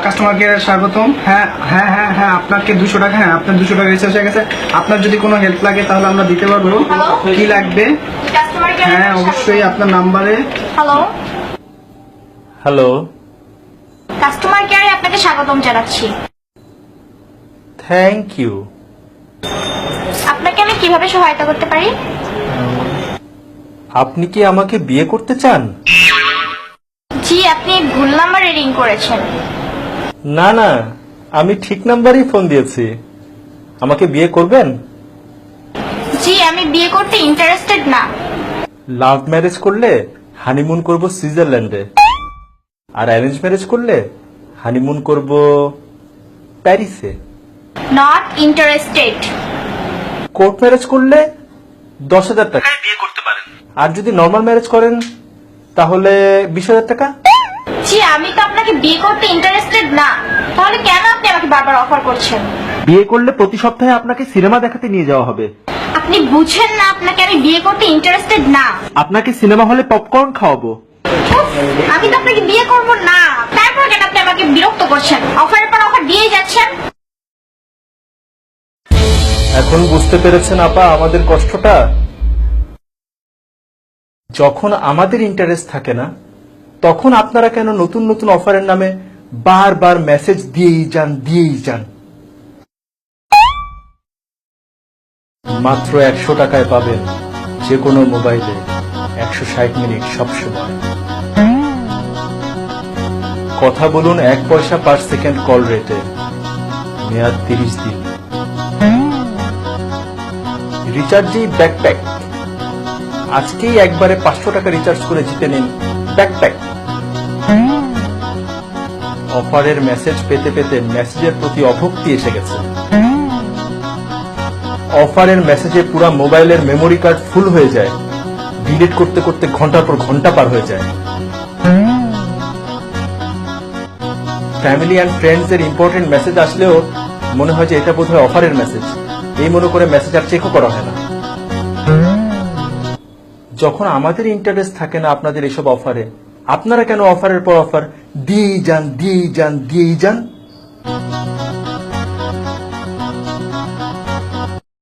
Customer কেয়ারে স্বাগতম। হ্যাঁ হ্যাঁ হ্যাঁ হ্যাঁ, আপনাকে 200 টাকা, হ্যাঁ আপনার 200 টাকা রিচার্জ হয়ে গেছে। আপনার যদি কোনো হেল্প লাগে তাহলে আমরা দিতে পারবো। কি লাগবে? Customer care. হ্যাঁ অবশ্যই, আপনার নাম্বারে। হ্যালো, হ্যালো, কাস্টমার কেয়ারে আপনাকে স্বাগতম জানাচ্ছি। Thank you. আপনাকে আমি কিভাবে সহায়তা করতে পারি? আপনি কি আমাকে বিয়ে করতে চান? জি, আপনি ভুল নাম্বারে রিং করেছেন। না না, আমি ঠিক নাম্বারেই ফোন দিয়েছি। আমাকে বিয়ে করবেন? জি, আমি বিয়ে করতে ইন্টারেস্টেড না। লাভ ম্যারেজ করলে হানিমুন করব সুইজারল্যান্ডে, আর অ্যারেঞ্জ ম্যারেজ করলে হানিমুন করব প্যারিসে। Not interested. কোর্ট ম্যারেজ করলে 10,000 টাকা বিয়ে করতে পারেন, আর যদি নর্মাল ম্যারেজ করেন তাহলে 20,000 টাকা। জি, আমি তো আপনাকে বিয়ে করতে ইন্টারেস্টেড না, তাহলে কেন আপনি আমাকে বারবার অফার করছেন? বিয়ে করলে প্রতি সপ্তাহে আপনাকে সিনেমা দেখাতে নিয়ে যাওয়া হবে। আপনি বুঝেন না, আপনাকে আমি বিয়ে করতে ইন্টারেস্টেড না। আপনাকে সিনেমা হলে পপকর্ন খাওয়াবো। উফ, আমি তো আপনাকে বিয়ে করব না, তারপর কেন আপনি আমাকে বিরক্ত করছেন? অফারের পর অফার দিয়েই যাচ্ছেন। এখন বুঝতে পেরেছেন আপা আমাদের কষ্টটা? যখন আমাদের ইন্টারেস্ট থাকে না, তখন আপনারা কেন নতুন নতুন অফারের নামে বারবার মেসেজ দিয়েই যান। মাত্র 100 টাকায় পাবেন যে কোনো মোবাইলে 160 মিনিট সবসময় কথা বলুন, 1 পয়সা পার সেকেন্ড কল রেটে, মেয়াদ 30 দিন। রিচার্জেই ব্যাকপ্যাক। আজকেই একবারে 500 টাকা রিচার্জ করে জিতে নিন ব্যাকপ্যাক। অফারের মেসেজ পেতে পেতে মেসেজের প্রতি অভক্তি এসে গেছে। অফারের মেসেজে পুরা মোবাইলের মেমোরি কার্ড ফুল হয়ে যায়, ডিলিট করতে করতে ঘন্টার পর ঘন্টা পার হয়ে যায়। ফ্যামিলি অ্যান্ড ফ্রেন্ডস এর ইম্পর্টেন্ট মেসেজ আসলেও মনে হয় যে এটা বোধহয় অফারের মেসেজ, এই মনে করে মেসেজ আর চেকও করা হয় না। যখন আমাদের ইন্টারেস্ট থাকে না আপনাদের এসব অফারে, আপনারা কেন অফারের পর অফার দিয়েই যান?